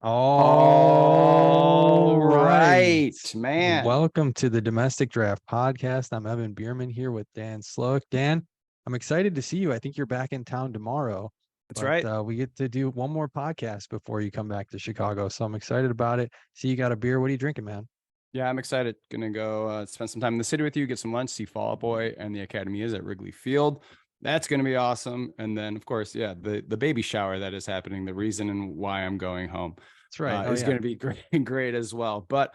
All All right. right, man. Welcome to the Domestic Draft Podcast. I'm Evan Bierman here with Dan Sloak. Dan, I'm excited to see you. I think you're back in town tomorrow, That's but right. we get to do one more podcast before you come back to Chicago. So I'm excited about it. See, you got a beer. What are you drinking, man? Yeah, I'm excited. Gonna go spend some time in the city with you, get some lunch, see Fall Out Boy and the Academy is at Wrigley Field. That's gonna be awesome. And then, of course, yeah, the baby shower that is happening. The reason and why I'm going home That's right. Oh, is yeah. gonna be great, great as well. But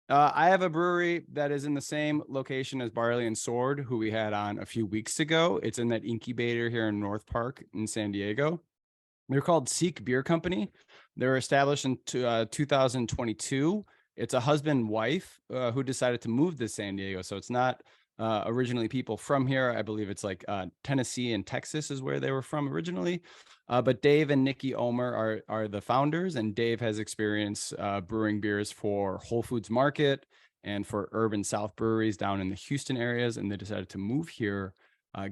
I have a brewery that is in the same location as Barley and Sword, who we had on a few weeks ago. It's in that incubator here in North Park in San Diego. They're called Seek Beer Company. They were established in 2022. It's a husband wife who decided to move to San Diego. So it's not originally people from here. I believe it's like Tennessee and Texas is where they were from originally. But Dave and Nikki Omer are the founders, and Dave has experience brewing beers for Whole Foods Market and for Urban South breweries down in the Houston areas. And they decided to move here,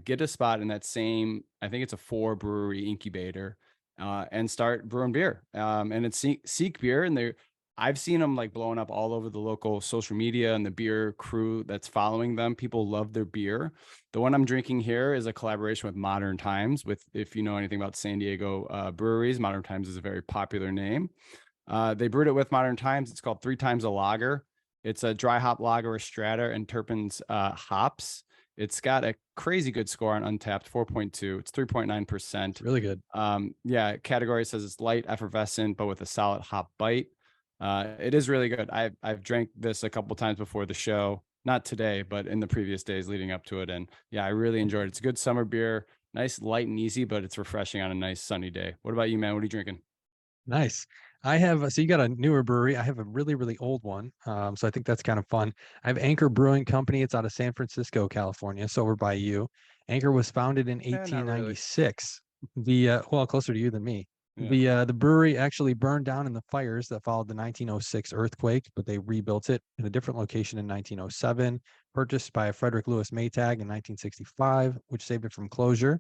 get a spot in that same, I think it's a 4 brewery incubator, and start brewing beer. And it's Seek Beer, and I've seen them like blowing up all over the local social media and the beer crew that's following them. People love their beer. The one I'm drinking here is a collaboration with Modern Times. With, if you know anything about San Diego breweries, Modern Times is a very popular name. They brewed it with Modern Times. It's called Three Times a Lager. It's a dry hop lager with Strata and Turpin's hops. It's got a crazy good score on Untapped, 4.2. It's 3.9%. It's really good. Yeah, category says it's light, effervescent, but with a solid hop bite. It is really good. I've drank this a couple times before the show, not today, but in the previous days leading up to it. And yeah, I really enjoyed it. It's a good summer beer, nice, light and easy, but it's refreshing on a nice sunny day. What about you, man? What are you drinking? Nice. I have, so you got a newer brewery. I have a really, really old one. So I think that's kind of fun. I have Anchor Brewing Company. It's out of San Francisco, California. So we're by you. Anchor was founded in Not really. 1896. Well, closer to you than me. Yeah. The brewery actually burned down in the fires that followed the 1906 earthquake, but they rebuilt it in a different location in 1907, purchased by Frederick Lewis Maytag in 1965, which saved it from closure.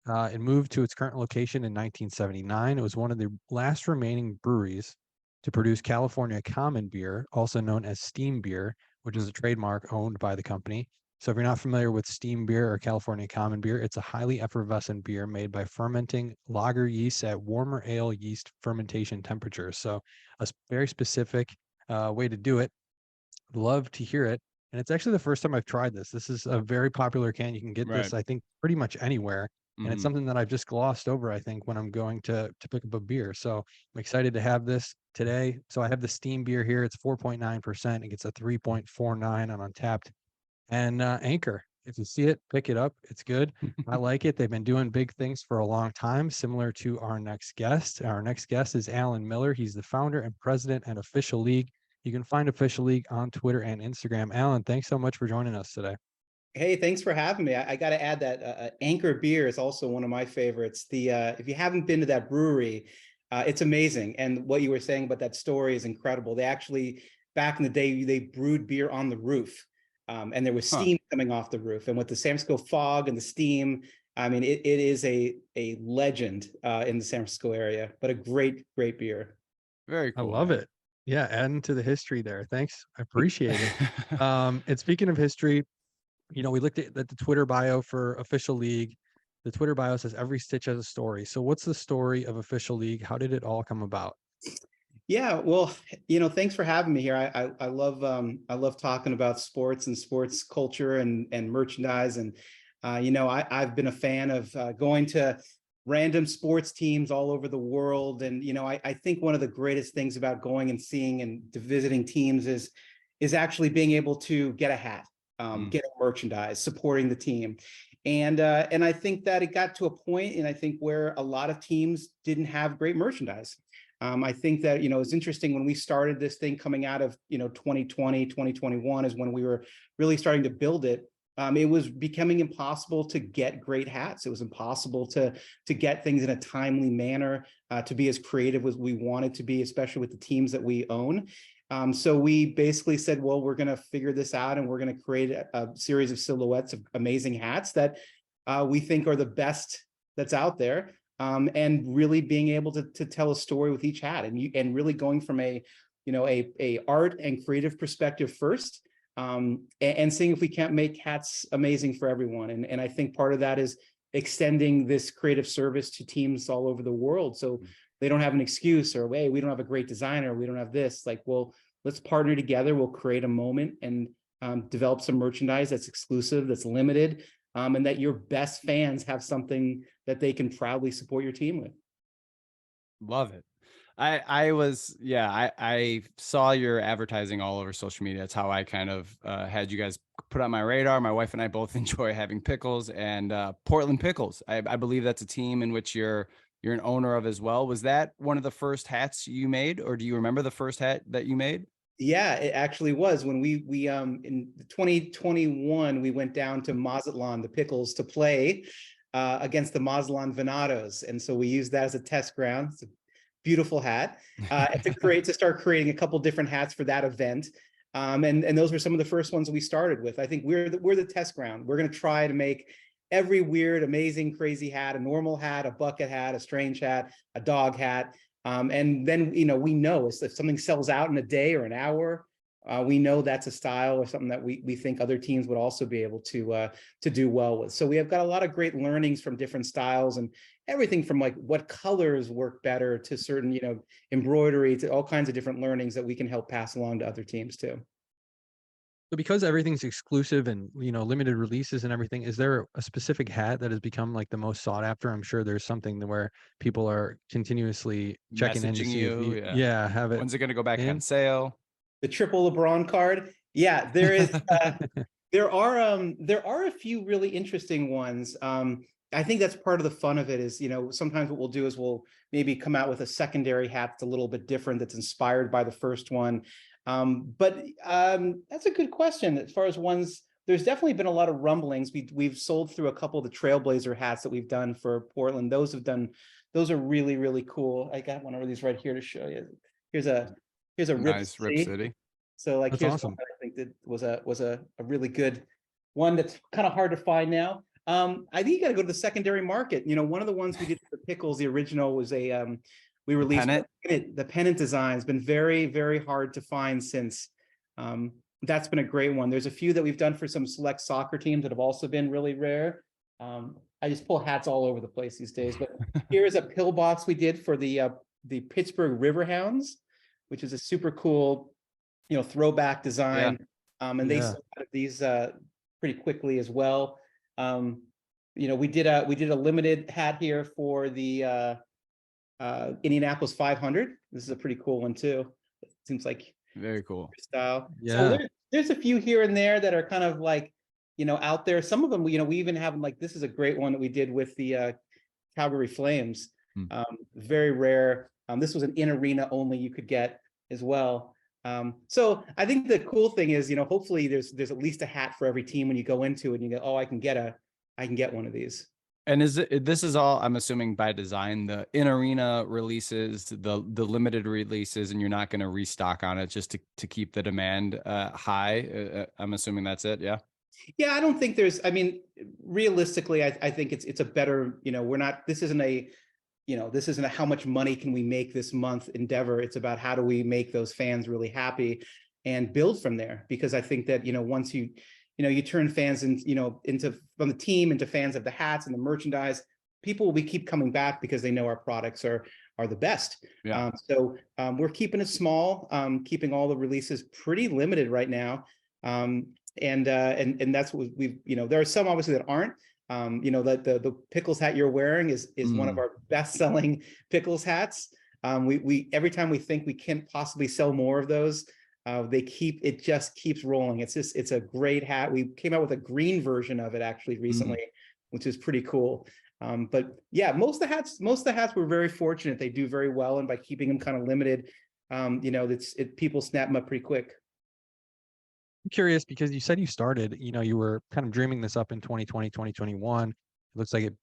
It moved to its current location in 1979. It was one of the last remaining breweries to produce California common beer, also known as steam beer, which is a trademark owned by the company. So if you're not familiar with steam beer or California common beer, it's a highly effervescent beer made by fermenting lager yeast at warmer ale yeast fermentation temperatures. So very specific way to do it. Love to hear it. And it's actually the first time I've tried this. This is a very popular can. You can get Right. this, I think, pretty much anywhere. And it's Hmm. something that I've just glossed over, I think, when I'm going to pick up a beer. So I'm excited to have this today. So I have the steam beer here. It's 4.9%. It gets a 3.49 on Untapped. And Anchor, if you see it, pick it up. It's good. I like it. They've been doing big things for a long time, similar to our next guest. Our next guest is Alan Miller. He's the founder and president at Official League. You can find Official League on Twitter and Instagram. Alan, thanks so much for joining us today. Hey, thanks for having me. I got to add that Anchor beer is also one of my favorites. The if you haven't been to that brewery, it's amazing. And what you were saying about that story is incredible. They actually, back in the day, they brewed beer on the roof, and there was Huh. steam coming off the roof. And with the San Francisco fog and the steam, I mean, it is a legend in the San Francisco area. But a great beer. Very I cool, love man. it. Yeah, adding to the history there. Thanks. I appreciate it. And speaking of history, we looked at the Twitter bio for Official League. The Twitter bio says every stitch has a story. So what's the story of Official League? How did it all come about? Yeah, well, thanks for having me here. I love talking about sports and sports culture and merchandise. And I've been a fan of going to random sports teams all over the world. And I think one of the greatest things about going and seeing and visiting teams is actually being able to get a hat, Mm. get merchandise, supporting the team. And I think that it got to a point, and I think where a lot of teams didn't have great merchandise. I think that, it's interesting when we started this thing coming out of, 2020, 2021 is when we were really starting to build it. It was becoming impossible to get great hats. It was impossible to get things in a timely manner, to be as creative as we wanted to be, especially with the teams that we own. So we basically said, well, we're going to figure this out, and we're going to create a series of silhouettes of amazing hats that we think are the best that's out there. and really being able to tell a story with each hat, and really going from a art and creative perspective first, and seeing if we can't make hats amazing for everyone. And I think part of that is extending this creative service to teams all over the world, so they don't have an excuse, or, hey, we don't have a great designer, we don't have this. Like, well, let's partner together, we'll create a moment and develop some merchandise that's exclusive, that's limited, and that your best fans have something that they can proudly support your team with. Love it. I saw your advertising all over social media. That's how I kind of had you guys put on my radar. My wife and I both enjoy having Pickles, and Portland Pickles. I believe that's a team in which you're an owner of as well. Was that one of the first hats you made, or do you remember the first hat that you made? Yeah, it actually was. When we in 2021, we went down to Mazatlan, the Pickles, to play against the Mazatlan Venados, and so we used that as a test ground. It's a beautiful hat, to start creating a couple different hats for that event. And those were some of the first ones we started with. I think we're the test ground. We're going to try to make every weird, amazing, crazy hat: a normal hat, a bucket hat, a strange hat, a dog hat. And then, we know if something sells out in a day or an hour, we know that's a style or something that we think other teams would also be able to do well with. So we have got a lot of great learnings from different styles, and everything from like what colors work better to certain, embroidery, to all kinds of different learnings that we can help pass along to other teams too. So because everything's exclusive and, limited releases and everything, is there a specific hat that has become like the most sought after? I'm sure there's something where people are continuously checking in to Messaging see if you, you, yeah. have it When's it going to go back on in. sale? The triple LeBron card. Yeah, there is. There are a few really interesting ones. I think that's part of the fun of it is, sometimes what we'll do is we'll maybe come out with a secondary hat that's a little bit different, that's inspired by the first one. But that's a good question. As far as ones, there's definitely been a lot of rumblings. We've sold through a couple of the Trailblazer hats that we've done for Portland. Those are really, really cool. I got one of these right here to show you. Here's a Nice Rip City. So like, That's here's awesome. one that I think that was a really good one that's kind of hard to find now. I think you got to go to the secondary market. One of the ones we did for Pickles, the original, was we released Pennant? the pennant design. Has been very, very hard to find since. That's been a great one. There's a few that we've done for some select soccer teams that have also been really rare. I just pull hats all over the place these days, but here's a pillbox we did for the Pittsburgh Riverhounds, which is a super cool, throwback design. And they sold out of these pretty quickly as well. We did a limited hat here for the Indianapolis 500. This is a pretty cool one too. It seems like very cool style. Yeah. So there's a few here and there that are kind of like, out there. Some of them, we even have them, like, this is a great one that we did with the Calgary Flames. Very rare. This was an in arena only you could get as well. So I think the cool thing is, hopefully there's at least a hat for every team when you go into it and you go, oh, I can get one of these. And this is all, I'm assuming, by design, the in arena releases, the limited releases, and you're not going to restock on it just to keep the demand high. I'm assuming that's it. Yeah. Yeah, I don't think realistically, I think it's a better, this isn't a how much money can we make this month endeavor. It's about how do we make those fans really happy and build from there. Because I think that, once you turn fans into from the team into fans of the hats and the merchandise, people will keep coming back because they know our products are the best. Yeah. So we're keeping it small, keeping all the releases pretty limited right now. And that's what we've, there are some obviously that aren't. That the Pickles hat you're wearing is one of our best selling Pickles hats. We every time we think we can't possibly sell more of those, it just keeps rolling. It's a great hat. We came out with a green version of it actually recently, which is pretty cool. But yeah, most of the hats we're very fortunate. They do very well, and by keeping them kind of limited, people snap them up pretty quick. I'm curious because you said you started, you were kind of dreaming this up in 2020, 2021. It looks like it,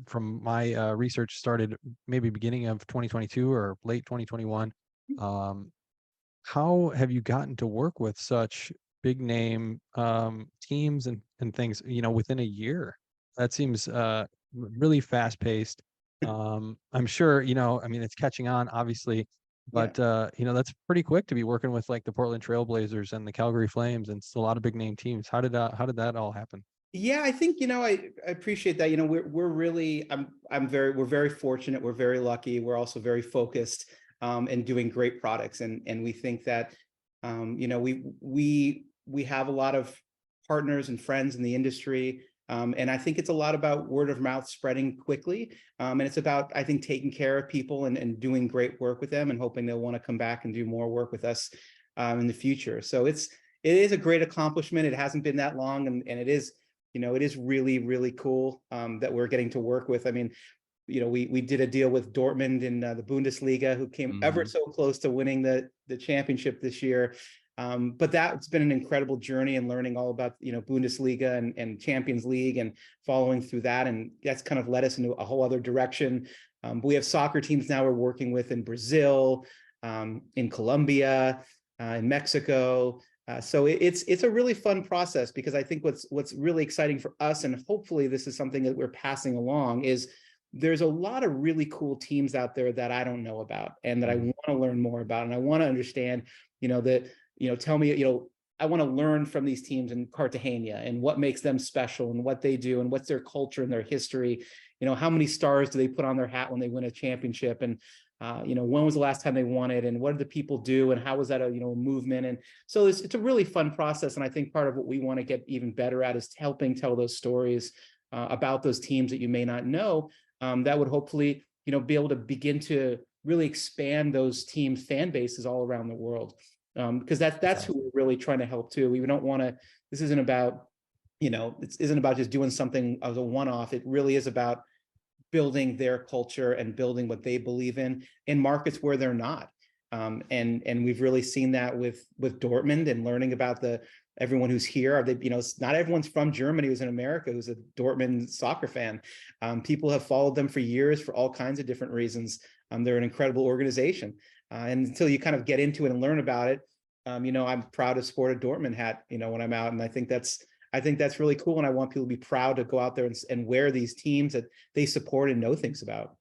from my research, started maybe beginning of 2022 or late 2021. How have you gotten to work with such big name teams and things, within a year? That seems really fast paced. I'm sure, I mean, it's catching on, obviously, Yeah. but that's pretty quick to be working with like the Portland Trailblazers and the Calgary Flames, and it's a lot of big name teams. How did that all happen? Yeah, I think, I appreciate that. We're really, we're very fortunate. We're very lucky. We're also very focused, and doing great products. And we think that, we have a lot of partners and friends in the industry. And I think it's a lot about word of mouth spreading quickly. And it's about, I think, taking care of people and doing great work with them and hoping they'll want to come back and do more work with us, in the future. So it is a great accomplishment. It hasn't been that long, and it is, it is really, really cool, that we're getting to work with. I mean, we did a deal with Dortmund in, the Bundesliga, who came ever Mhm. so close to winning the championship this year. But that's been an incredible journey, and learning all about, Bundesliga and Champions League, and following through that. And that's kind of led us into a whole other direction. But we have soccer teams now we're working with in Brazil, in Colombia, in Mexico. So it's a really fun process, because I think what's really exciting for us, and hopefully this is something that we're passing along, is there's a lot of really cool teams out there that I don't know about, and that I Mhm. want to learn more about, and I want to understand, that, tell me, I want to learn from these teams in Cartagena and what makes them special and what they do and what's their culture and their history. How many stars do they put on their hat when they win a championship? And when was the last time they won it, and what did the people do, and how was that a movement? And so it's a really fun process, and I think part of what we want to get even better at is helping tell those stories, about those teams that you may not know, that would hopefully be able to begin to really expand those team fan bases all around the world, because that's who we're really trying to help too. We don't want to. This isn't about, it isn't about just doing something as a one-off. It really is about building their culture and building what they believe in markets where they're not. And we've really seen that with Dortmund, and learning about everyone who's here. Are they, not everyone's from Germany who's in America who's a Dortmund soccer fan. People have followed them for years for all kinds of different reasons. They're an incredible organization. And until you kind of get into it and learn about it, I'm proud to sport a Dortmund hat, when I'm out. And I think that's really cool. And I want people to be proud to go out there and wear these teams that they support and know things about.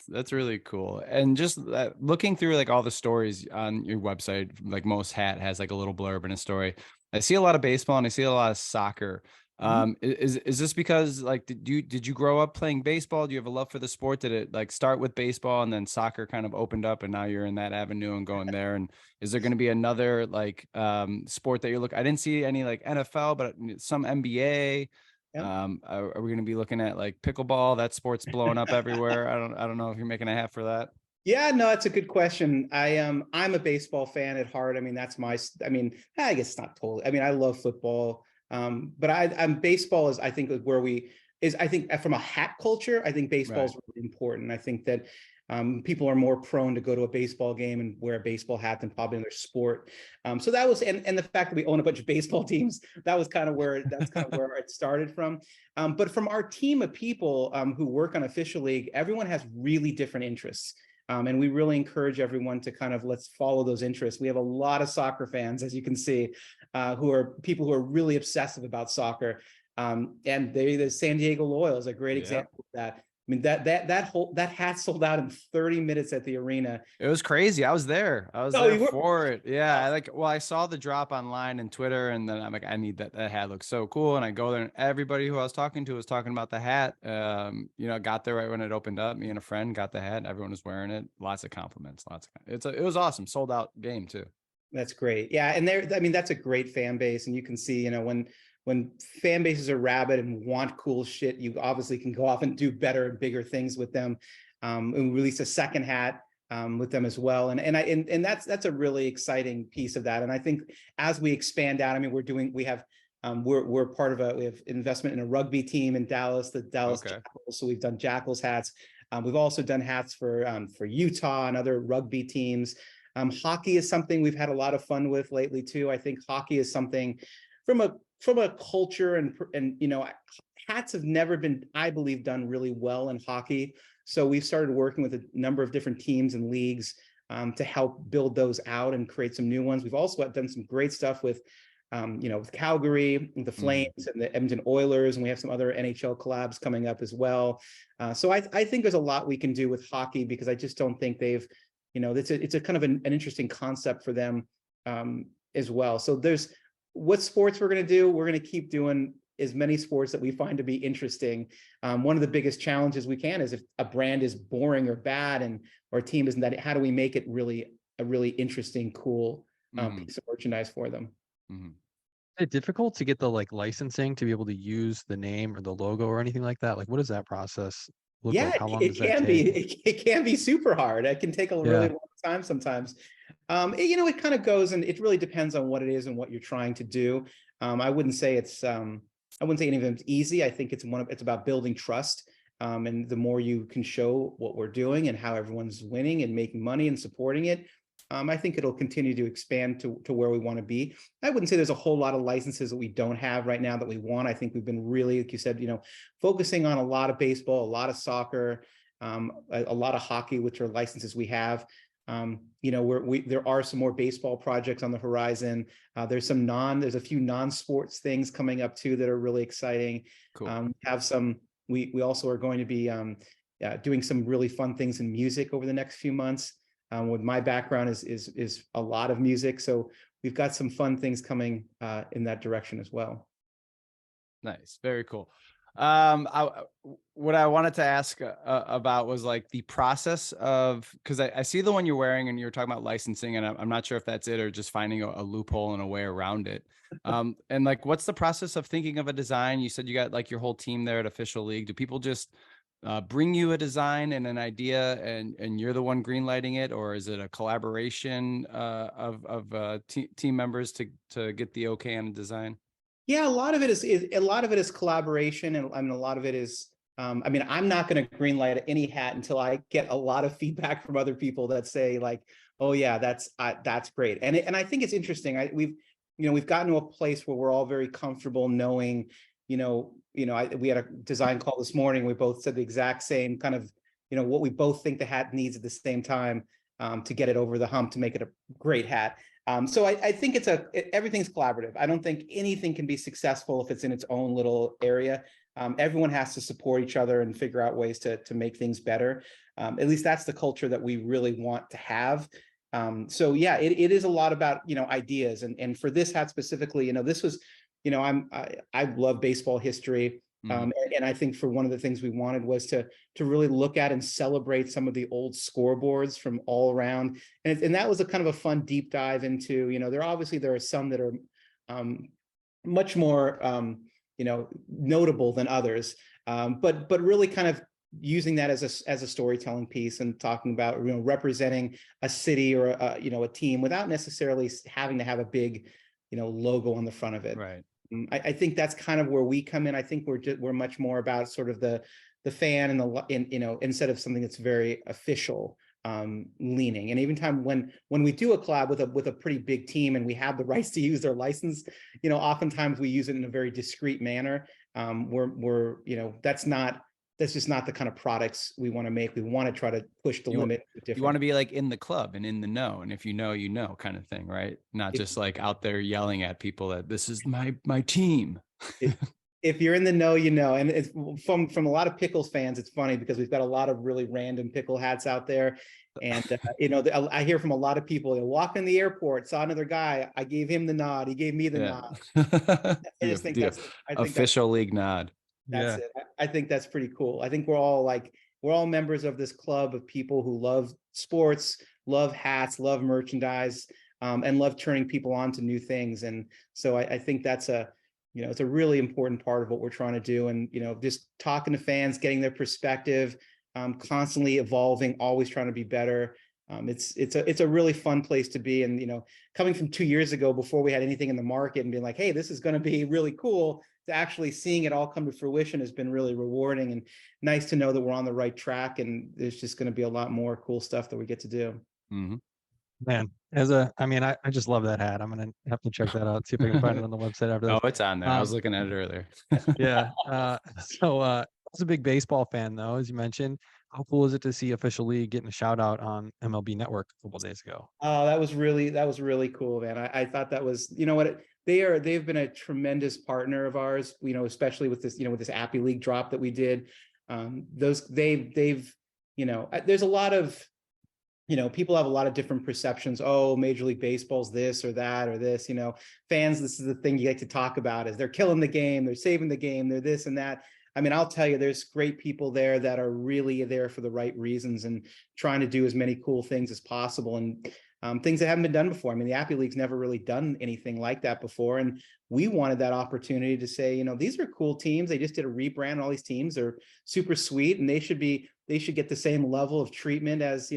That's really cool. And just looking through like all the stories on your website, like most hat has like a little blurb and a story. I see a lot of baseball and I see a lot of soccer. Mhm. Is this because like did you grow up playing baseball? Do you have a love for the sport? Did it like start with baseball and then soccer kind of opened up and now you're in that avenue and going there? And is there going to be another like sport that you're looking? I didn't see any like NFL, but some NBA. Yeah. Are we going to be looking at like pickleball? That sport's blowing up everywhere. I don't know if you're making a hat for that. Yeah, no, that's a good question. I'm a baseball fan at heart. I mean, I mean, I guess it's not totally. I mean, I love football. But I'm baseball is, I think, I think from a hat culture, I think baseball Right. is really important. I think that, people are more prone to go to a baseball game and wear a baseball hat than probably in their sport. So that was, and the fact that we own a bunch of baseball teams, that's kind of where it started from. But from our team of people, who work on Official League, everyone has really different interests. And we really encourage everyone to kind of let's follow those interests. We have a lot of soccer fans, as you can see, who are people who are really obsessive about soccer. And the San Diego Loyal is a great Yeah. example of that. I mean, that hat sold out in 30 minutes at the arena. It was crazy. I was there. I was Oh, there you were? for it. Yeah. Oh, I saw the drop online and Twitter, and then I'm like, I need that. That hat looks so cool. And I go there, and everybody who I was talking to was talking about the hat. Got there right when it opened up. Me and a friend got the hat. Everyone was wearing it. Lots of compliments. It was awesome. Sold out game too. that's great. Yeah, and I mean, that's a great fan base, and you can see, when fan bases are rabid and want cool shit, you obviously can go off and do better and bigger things with them. And we released a second hat, with them as well, and that's a really exciting piece of that. And I think as we expand out, I mean, we're part of we have investment in a rugby team in Dallas, the Dallas Okay. Jackals. So we've done Jackals hats. We've also done hats for Utah and other rugby teams. Hockey is something we've had a lot of fun with lately too. I think hockey is something from a culture and hats have never been, I believe, done really well in hockey. So we've started working with a number of different teams and leagues, to help build those out and create some new ones. We've also done some great stuff with with Calgary, the Flames, and the Edmonton Oilers, and we have some other NHL collabs coming up as well. So I think there's a lot we can do with hockey, because I just don't think they've, it's a kind of an interesting concept for them as well. So there's what sports we're going to do. We're going to keep doing as many sports that we find to be interesting. One of the biggest challenges we can is if a brand is boring or bad, and or a team isn't that, how do we make it really a really interesting, cool piece of merchandise for them? Is it difficult to get the licensing to be able to use the name or the logo or anything like that? Like, what does that process look like? How long does that take? It can be super hard. It can take a really long time sometimes. It kind of goes, and it really depends on what it is and what you're trying to do. I wouldn't say any of it's easy. I think it's about building trust. And the more you can show what we're doing and how everyone's winning and making money and supporting it, I think it'll continue to expand to where we want to be. I wouldn't say there's a whole lot of licenses that we don't have right now that we want. I think we've been really, like you said, focusing on a lot of baseball, a lot of soccer, a lot of hockey, which are licenses we have. There are some more baseball projects on the horizon. There's a few non-sports things coming up too that are really exciting. Cool. We also are going to be doing some really fun things in music over the next few months. With my background is a lot of music, so we've got some fun things coming in that direction as well. Nice, very cool. What I wanted to ask about was like the process of, because I see the one you're wearing and you're talking about licensing, and I'm not sure if that's it or just finding a loophole and a way around it. And like, what's the process of thinking of a design? You said you got like your whole team there at Official League. Do people just bring you a design and an idea, and you're the one greenlighting it, or is it a collaboration of team members to get the okay on the design? Yeah, a lot of it is collaboration, and I mean, a lot of it is. I'm not going to greenlight any hat until I get a lot of feedback from other people that say like, "Oh yeah, that's great." And I think it's interesting. We've gotten to a place where we're all very comfortable knowing, we had a design call this morning. We both said the exact same kind of, what we both think the hat needs at the same time to get it over the hump to make it a great hat. So I think everything's collaborative. I don't think anything can be successful if it's in its own little area. Everyone has to support each other and figure out ways to make things better. At least that's the culture that we really want to have. So yeah, it is a lot about, ideas. And for this hat specifically, this was, I love baseball history. And I think for one of the things we wanted was to really look at and celebrate some of the old scoreboards from all around. And that was a kind of a fun deep dive into, there are some that are much more, notable than others. But really kind of using that as a storytelling piece and talking about, representing a city or a team without necessarily having to have a big, logo on the front of it. Right. I think that's kind of where we come in. I think we're much more about sort of the fan and instead of something that's very official leaning. And even time when we do a collab with a pretty big team and we have the rights to use their license, oftentimes we use it in a very discreet manner. That's just not the kind of products we want to make. We want to try to push the limit. You want to be like in the club and in the know. And if you know, kind of thing, right? Not just like out there yelling at people that this is my team. If you're in the know, and it's from a lot of Pickles fans. It's funny because we've got a lot of really random pickle hats out there. And, I hear from a lot of people, they walk in the airport, saw another guy. I gave him the nod. He gave me the nod. I just think that's official league nod. That's it. I think that's pretty cool. I think we're all members of this club of people who love sports, love hats, love merchandise, and love turning people on to new things. And so I think that's it's a really important part of what we're trying to do. And, just talking to fans, getting their perspective, constantly evolving, always trying to be better. It's a really fun place to be. And, coming from 2 years ago before we had anything in the market and being like, hey, this is going to be really cool, to actually seeing it all come to fruition has been really rewarding and nice to know that we're on the right track. And there's just going to be a lot more cool stuff that we get to do. Mm-hmm. Man, I just love that hat. I'm going to have to check that out, see if I can find it on the website after this. Oh, it's on there. I was looking at it earlier. Yeah. So I was a big baseball fan though, as you mentioned. How cool is it to see Official League getting a shout out on MLB Network a couple days ago? Oh, that was really cool, man. I thought that was, they've been a tremendous partner of ours, especially with this, with this Appy League drop that we did. They've there's a lot of, people have a lot of different perceptions. Oh, Major League Baseball's this or that or this, fans, this is the thing you like to talk about, is they're killing the game, they're saving the game, they're this and that. I mean, I'll tell you, there's great people there that are really there for the right reasons and trying to do as many cool things as possible, and things that haven't been done before. I mean, the Appy League's never really done anything like that before. And we wanted that opportunity to say, these are cool teams. They just did a rebrand. All these teams are super sweet, and they should get the same level of treatment as,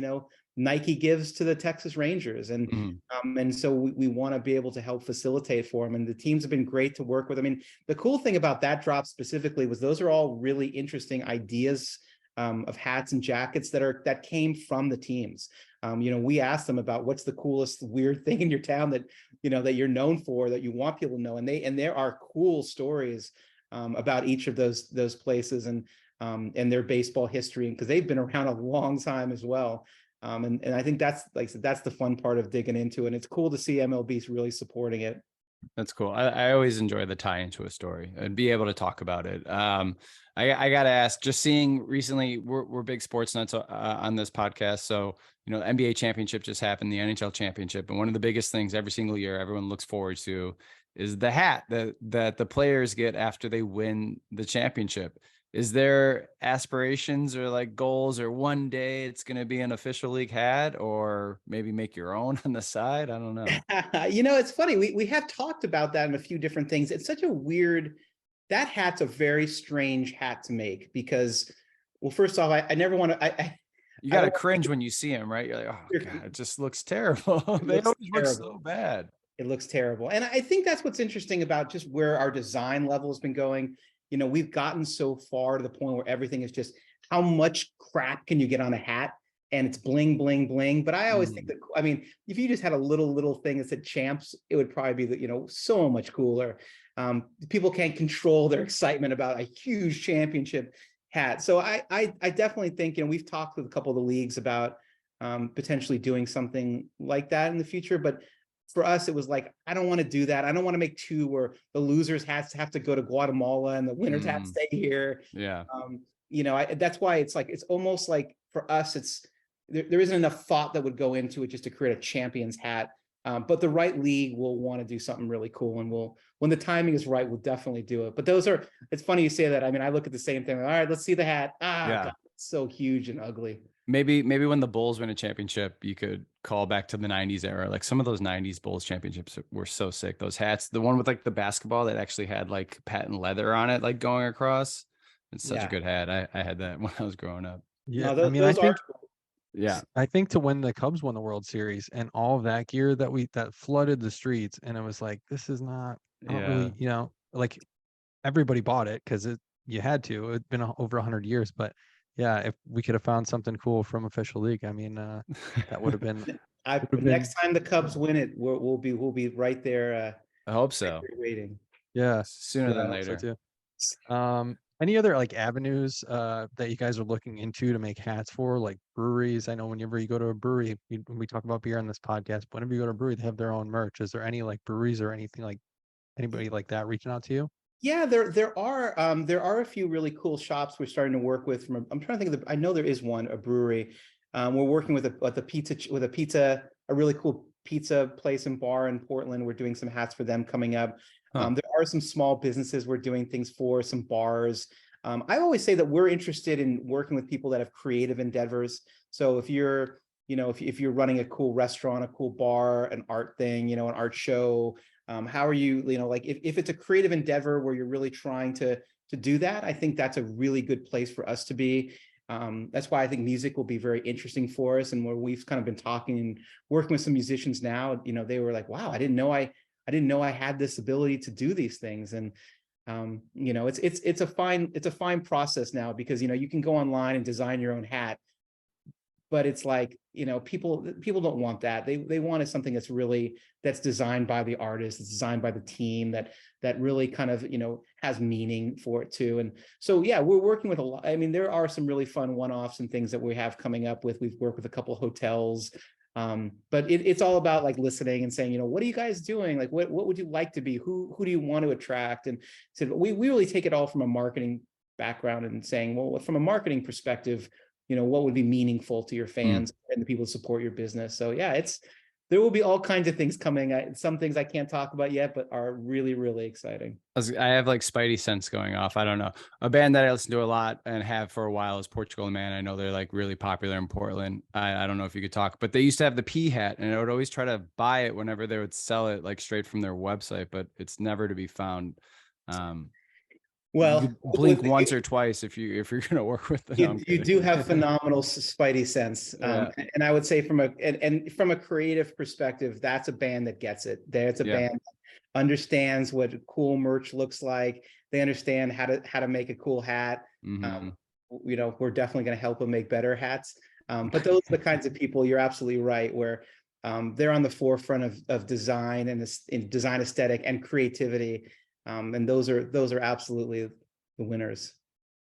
Nike gives to the Texas Rangers. And and so we want to be able to help facilitate for them. And the teams have been great to work with. I mean, the cool thing about that drop specifically was those are all really interesting ideas of hats and jackets that came from the teams. We asked them about what's the coolest weird thing in your town that, that you're known for, that you want people to know. And there are cool stories about each of those places and their baseball history, because they've been around a long time as well. And I think that's, like I said, that's the fun part of digging into it. And it's cool to see MLB's really supporting it. That's cool. I always enjoy the tie into a story and be able to talk about it. I got to ask, just seeing recently, we're big sports nuts on this podcast. So, the NBA championship just happened, the NHL championship. And one of the biggest things every single year everyone looks forward to is the hat that the players get after they win the championship. Is there aspirations or like goals, or one day it's going to be an official league hat, or maybe make your own on the side? I don't know. It's funny. We have talked about that in a few different things. It's such a weird, that hat's a very strange hat to make because, well, first off, I never want to, you got to cringe when you see him, right? You're like, oh God, it just looks terrible. They always look so bad. It looks terrible. And I think that's what's interesting about just where our design level has been going. We've gotten so far to the point where everything is just, how much crap can you get on a hat? And it's bling, bling, bling. But I always think that, I mean, if you just had a little thing that said champs, it would probably be, so much cooler. People can't control their excitement about a huge championship hat. So I definitely think, we've talked with a couple of the leagues about potentially doing something like that in the future. But for us, it was like, I don't want to do that. I don't want to make two where the losers have to go to Guatemala and the winners have to stay here. Yeah. That's why it's like, it's almost like for us, it's there isn't enough thought that would go into it just to create a champion's hat. But the right league will want to do something really cool, and when the timing is right, we'll definitely do it. But it's funny you say that. I mean, I look at the same thing. All right, let's see the hat. God, it's so huge and ugly. Maybe when the Bulls win a championship, you could call back to the 90s era. Like some of those 90s Bulls championships were so sick. Those hats, the one with like the basketball that actually had like patent leather on it, like going across. It's such a good hat. I had that when I was growing up. Yeah. No, I think to when the Cubs won the World Series and all of that gear that flooded the streets, and it was like, this is not really, like everybody bought it because you had to. It's been over 100 years, but yeah, if we could have found something cool from official league, I mean, that would have been. Next time the Cubs win it, we'll be right there. I hope so. Waiting. Yeah, sooner than later. So too. Any other like avenues that you guys are looking into to make hats for, like breweries? I know whenever you go to a brewery, we talk about beer on this podcast, but whenever you go to a brewery, they have their own merch. Is there any like breweries or anything like anybody like that reaching out to you? Yeah, there are a few really cool shops we're starting to work with. I'm trying to think of I know there is a brewery. We're working with a really cool pizza place and bar in Portland. We're doing some hats for them coming up. There are some small businesses we're doing things for, some bars. I always say that we're interested in working with people that have creative endeavors. So if you're, if you're running a cool restaurant, a cool bar, an art thing, an art show, how are you, like if it's a creative endeavor where you're really trying to do that, I think that's a really good place for us to be. That's why I think music will be very interesting for us, and where we've kind of been talking and working with some musicians now, they were like, wow, I didn't know I had this ability to do these things. And it's a fine process now, because you can go online and design your own hat, but it's like, people don't want that. They wanted something that's designed by the artist, it's designed by the team, that really kind of, has meaning for it too. And so, yeah, we're working with a lot. I mean, there are some really fun one-offs and things that we have coming up with. We've worked with a couple hotels. But it's all about like listening and saying, you know, what are you guys doing? Like, what would you like to be? Who do you want to attract? And so we really take it all from a marketing background and saying, well, from a marketing perspective, you know, what would be meaningful to your fans and the people who support your business. So yeah, there will be all kinds of things coming. Some things I can't talk about yet, but are really, really exciting. I have like Spidey sense going off. I don't know. A band that I listen to a lot and have for a while is Portugal the Man. I know they're like really popular in Portland. I don't know if you could talk, but they used to have the P hat, and I would always try to buy it whenever they would sell it like straight from their website, but it's never to be found. Well, You blink once or twice if you're gonna work with them. You do have phenomenal spidey sense, Yeah. and I would say from a creative perspective, that's a band that gets it. There's a band that understands what cool merch looks like. They understand how to make a cool hat. You know, we're definitely going to help them make better hats. But those are the kinds of people, you're absolutely right, where they're on the forefront of design and in design aesthetic and creativity. And those are absolutely the winners.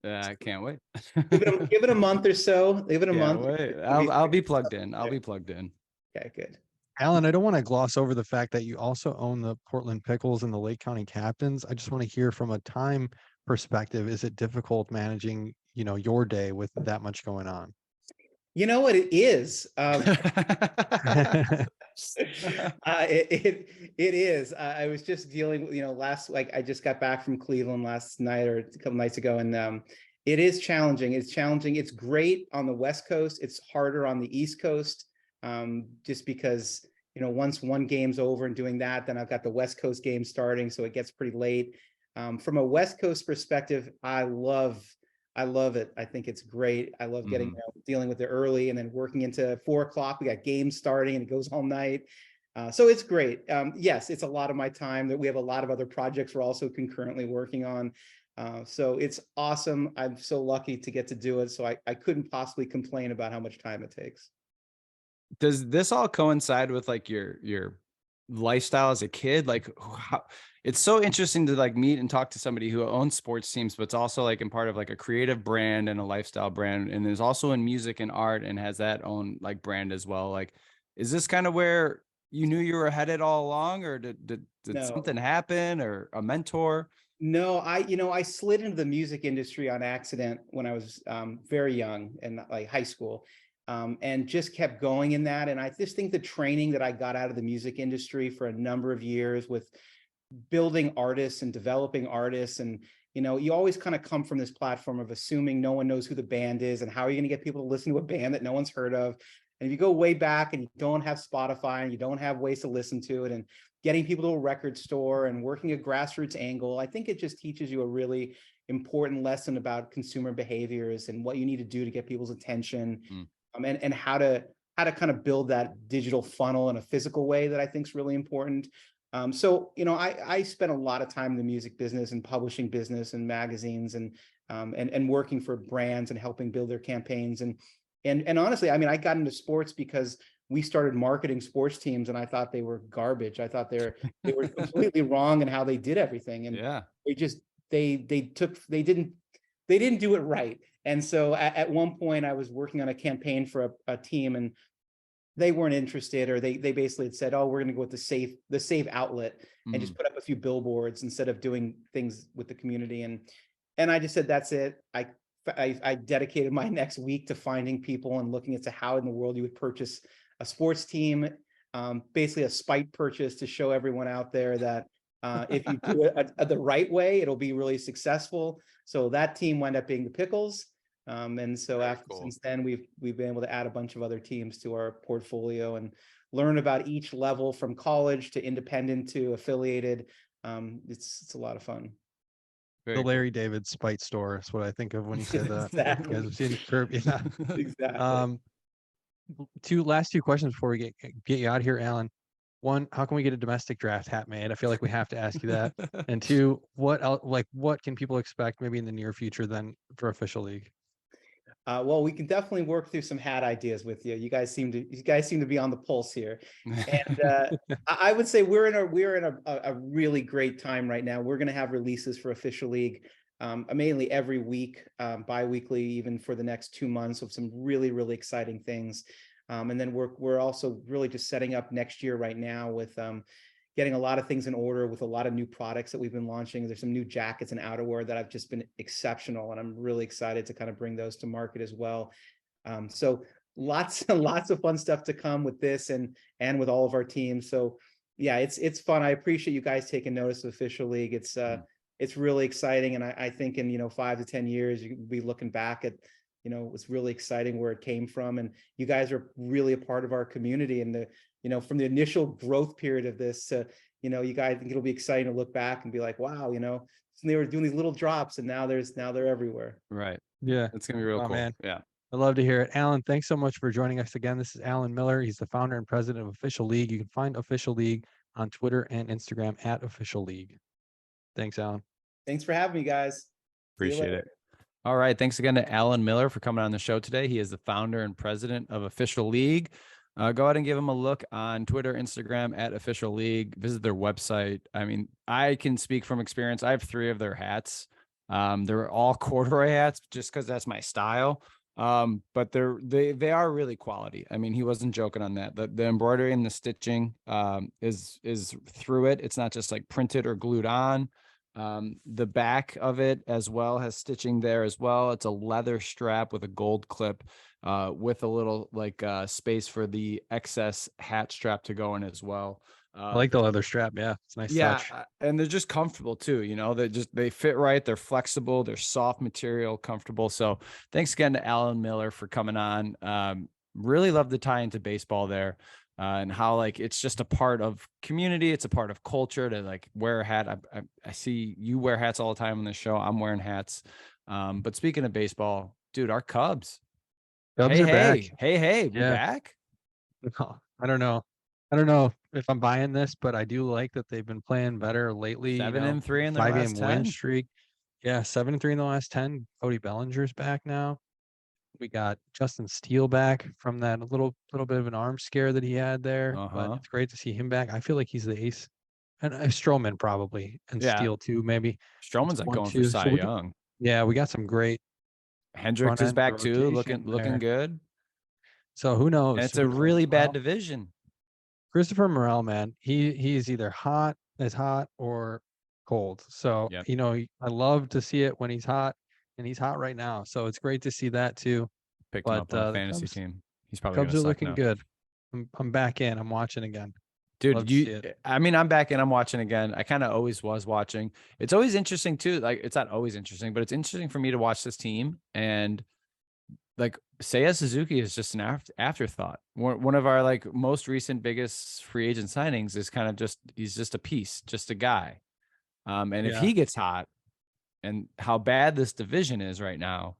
I can't wait. Give it a month or so. Give it a month. Wait. I'll be plugged in. I'll be plugged in. Okay, good. Alan, I don't want to gloss over the fact that you also own the Portland Pickles and the Lake County Captains. I just want to hear from a time perspective, is it difficult managing, you know, your day with that much going on? You know what it is? It is. I was just dealing with, you know, I just got back from Cleveland last night or a couple nights ago, and it is challenging. It's challenging. It's great on the West Coast. It's harder on the East Coast, just because, you know, once one game's over and doing that, then I've got the West Coast game starting, so it gets pretty late. From a West Coast perspective, I love it. I think it's great. I love getting, you know, dealing with it early and then working into 4 o'clock. We got games starting and it goes all night. So it's great. Yes, it's a lot of my time. That we have a lot of other projects we're also concurrently working on. So it's awesome. I'm so lucky to get to do it. So I couldn't possibly complain about how much time it takes. Does this all coincide with like your lifestyle as a kid? Like it's so interesting to like meet and talk to somebody who owns sports teams, but it's also like in part of like a creative brand and a lifestyle brand, and is also in music and art and has that own like brand as well. Like, is this kind of where you knew you were headed all along, or did No. something happen, or a mentor? No, I slid into the music industry on accident when I was very young and like high school, and just kept going in that. And I just think the training that I got out of the music industry for a number of years with building artists and developing artists, and you know, you always kind of come from this platform of assuming no one knows who the band is, and how are you going to get people to listen to a band that no one's heard of? And if you go way back and you don't have Spotify and you don't have ways to listen to it, and getting people to a record store and working a grassroots angle, I think it just teaches you a really important lesson about consumer behaviors and what you need to do to get people's attention, and how to kind of build that digital funnel in a physical way that I think is really important. So, you know, I spent a lot of time in the music business and publishing business and magazines, and working for brands and helping build their campaigns. And honestly, I mean, I got into sports because we started marketing sports teams, and I thought they were garbage. I thought they were completely wrong in how they did everything, and they didn't do it right. And so at one point, I was working on a campaign for a team, and they weren't interested, or they basically had said, "Oh, we're going to go with the safe outlet and just put up a few billboards instead of doing things with the community." And I just said, "That's it." I dedicated my next week to finding people and looking into how in the world you would purchase a sports team, basically a spite purchase to show everyone out there that if you do it the right way, it'll be really successful. So that team wound up being the Pickles. And so since then, we've been able to add a bunch of other teams to our portfolio and learn about each level, from college to independent to affiliated. It's a lot of fun. The Larry David Spite store is what I think of when you said that. Exactly. You guys have seen Curb, yeah. Exactly. Last two questions before we get you out of here, Alan. One, how can we get a domestic draft hat made? I feel like we have to ask you that. And two, what can people expect maybe in the near future then for Official League? Well, we can definitely work through some hat ideas with you. You guys seem to be on the pulse here, and I would say we're in a really great time right now. We're going to have releases for Official League, mainly every week, bi-weekly, even for the next 2 months, of some really, really exciting things. And then we're also really just setting up next year right now with getting a lot of things in order with a lot of new products that we've been launching. There's some new jackets and outerwear that have just been exceptional, and I'm really excited to kind of bring those to market as well. So lots and lots of fun stuff to come with this and with all of our teams. So yeah, it's fun. I appreciate you guys taking notice of Official League. It's really exciting, and I think in 5 to 10 years you'll be looking back at it was really exciting where it came from, and you guys are really a part of our community. And from the initial growth period of this to you guys, I think it'll be exciting to look back and be like, wow, so they were doing these little drops, and now they're everywhere. Right. Yeah. It's gonna be real Oh, cool. man. Yeah. I love to hear it. Alan, thanks so much for joining us again. This is Alan Miller. He's the founder and president of Official League. You can find Official League on Twitter and Instagram at Official League. Thanks, Alan. Thanks for having me, guys. Appreciate it. All right. Thanks again to Alan Miller for coming on the show today. He is the founder and president of Official League. Go ahead and give them a look on Twitter, Instagram at Official League. Visit their website. I mean, I can speak from experience. I have 3 of their hats. They're all corduroy hats just because that's my style. But they are really quality. I mean, he wasn't joking on that. The embroidery and the stitching is through it. It's not just like printed or glued on. The back of it as well has stitching there as well. It's a leather strap with a gold clip, with a little space for the excess hat strap to go in as well. I like the leather strap. Yeah, it's a nice touch. And they're just comfortable too. They fit right. They're flexible. They're soft material, comfortable. So thanks again to Alan Miller for coming on. Really love the tie into baseball there. And how it's just a part of community. It's a part of culture to wear a hat. I see you wear hats all the time on the show. I'm wearing hats. But speaking of baseball, dude, our Cubs Are back. Hey, we back? I don't know. I don't know if I'm buying this, but I do like that they've been playing better lately. 7-3 in their 5-game last 10 win streak. Yeah, 7-3 in the last 10. Cody Bellinger's back now. We got Justin Steele back from that little bit of an arm scare that he had there. But it's great to see him back. I feel like he's the ace. And Stroman probably, and Steele too, maybe. Stroman's going for Cy Young. We got some great. Hendricks is back too, looking good. So who knows? And it's a really bad division. Christopher Morel, man, he's either hot or cold. So I love to see it when he's hot, and he's hot right now. So it's great to see that too. Picked him up on a fantasy team. He's probably Cubs are looking good. I'm back in. I'm watching again. Dude, I'm back in. I'm watching again. I kind of always was watching. It's always interesting too. It's not always interesting, but it's interesting for me to watch this team. And Seiya Suzuki is just an afterthought. One of our most recent biggest free agent signings is kind of he's just a piece, just a guy. And if he gets hot, and how bad this division is right now,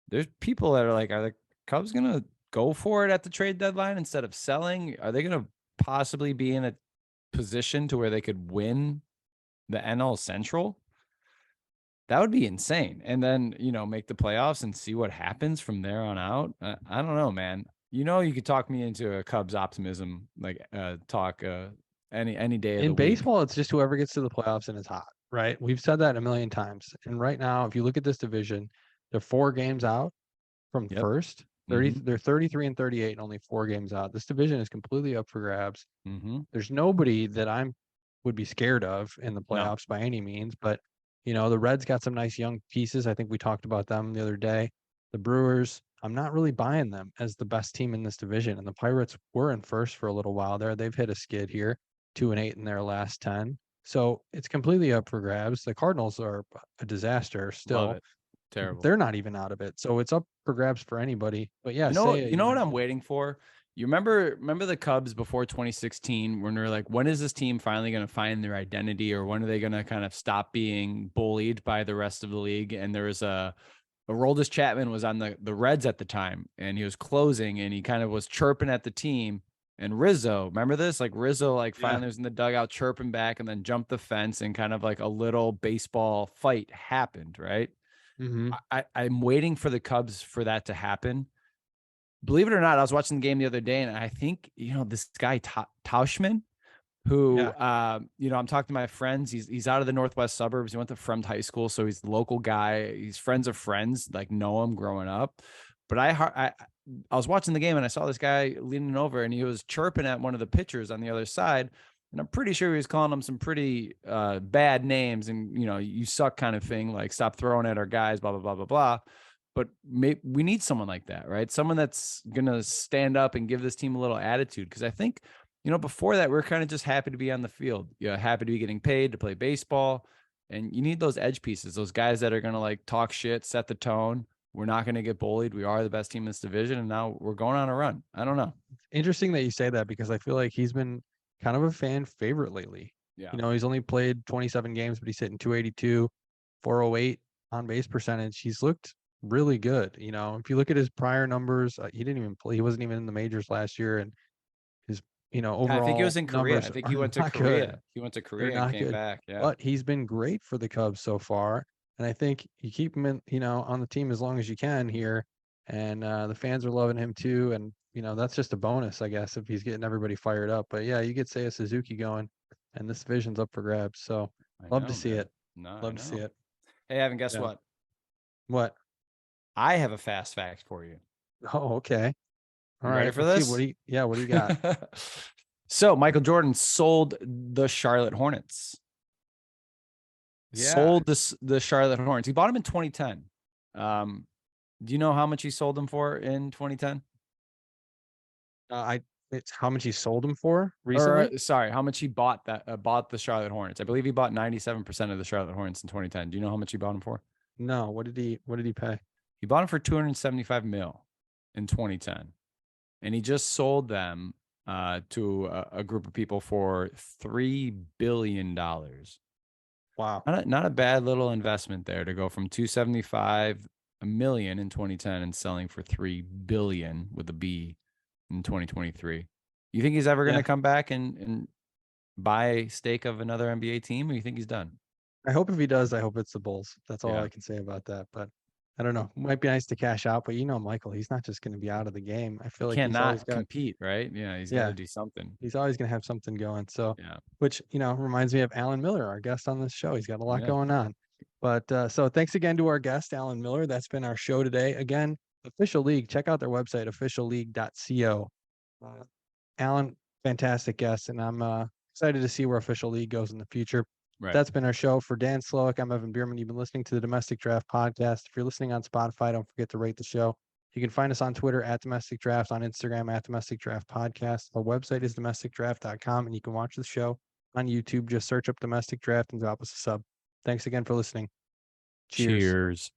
there's people that are are the Cubs gonna go for it at the trade deadline instead of selling? Are they gonna possibly be in a position to where they could win the NL Central? That would be insane. And then, make the playoffs and see what happens from there on out. I don't know, man. You could talk me into a Cubs optimism, talk any day of the week. In baseball, week. it's just whoever gets to the playoffs and is hot, right? We've said that a million times. And right now, if you look at this division, they're 4 games out from first. 30, They're 33 and 38 and only 4 games out. This division is completely up for grabs. There's nobody that would be scared of in the playoffs by any means, but the Reds got some nice young pieces. I think we talked about them the other day. The Brewers, I'm not really buying them as the best team in this division. And the Pirates were in first for a little while there. They've hit a skid here, 2-8 in their last 10. So it's completely up for grabs. The Cardinals are a disaster still. Terrible. They're not even out of it. So it's up for grabs for anybody. But yeah, you know what I'm waiting for? You remember the Cubs before 2016 when they're when is this team finally going to find their identity, or when are they going to kind of stop being bullied by the rest of the league? And there was Aroldis Chapman was on the Reds at the time, and he was closing, and he kind of was chirping at the team. And Rizzo, remember this? Rizzo finally was in the dugout chirping back, and then jumped the fence, and kind of a little baseball fight happened, right? I'm waiting for the Cubs for that to happen. Believe it or not, I was watching the game the other day, and I think, this guy Tauschman, who, I'm talking to my friends. He's out of the northwest suburbs. He went to Fremd High School, so he's the local guy. He's friends of friends, know him growing up. But I was watching the game and I saw this guy leaning over and he was chirping at one of the pitchers on the other side. And I'm pretty sure he was calling them some pretty bad names and, you suck kind of thing, like stop throwing at our guys, blah, blah, blah, blah, blah. But we need someone like that, right? Someone that's going to stand up and give this team a little attitude. Because I think, before that, we're kind of just happy to be on the field. Happy to be getting paid to play baseball. And you need those edge pieces, those guys that are going to like talk shit, set the tone. We're not going to get bullied. We are the best team in this division. And now we're going on a run. I don't know. Interesting that you say that because I feel like he's been kind of a fan favorite lately. Yeah. He's only played 27 games, but he's hitting 282, 408 on base percentage. He's looked really good. If you look at his prior numbers, he didn't even play. He wasn't even in the majors last year. And his, overall I think he was in Korea. numbers I think are he went to not Korea. good. He went to They're Korea and not came good. back. Yeah. But he's been great for the Cubs so far. And I think you keep him in, on the team as long as you can here. And the fans are loving him too. And, that's just a bonus, I guess, if he's getting everybody fired up. But yeah, you get Seiya Suzuki going and this division's up for grabs. So love to see it. No, Love to see it. Hey, Evan, guess Yeah. what? What? I have a fast fact for you. Oh, okay. All You right. ready for Let's see. this? What do you got? So Michael Jordan sold the Charlotte Hornets. Yeah. Sold the Charlotte Hornets. He bought them in 2010. Do you know how much he sold them for in 2010? It's how much he sold him for recently. Or, sorry, how much he bought the Charlotte Hornets. I believe he bought 97% of the Charlotte Hornets in 2010. Do you know how much he bought them for? No. What did he pay? He bought them for 275 mil in 2010. And he just sold them to a group of people for $3 billion. Wow. Not a bad little investment there to go from 275 million in 2010 and selling for 3 billion with a B in 2023. You think he's ever going to come back and buy stake of another NBA team, or you think he's done? I hope if he does, I hope it's the Bulls. That's all I can say about that. But I don't know. Might be nice to cash out, but Michael, he's not just going to be out of the game. I feel like he's always got compete, right? Yeah, he's got to do something. He's always going to have something going. So, which reminds me of Alan Miller, our guest on this show. He's got a lot going on. But so thanks again to our guest, Alan Miller. That's been our show today. Again, Official League. Check out their website, officialleague.co. Alan, fantastic guest, and I'm excited to see where Official League goes in the future. Right. That's been our show. For Dan Slowick, I'm Evan Bierman. You've been listening to the Domestic Draft Podcast. If you're listening on Spotify, don't forget to rate the show. You can find us on Twitter at Domestic Draft, on Instagram at Domestic Draft Podcast. Our website is domesticdraft.com, and you can watch the show on YouTube. Just search up Domestic Draft and drop us a sub. Thanks again for listening. Cheers.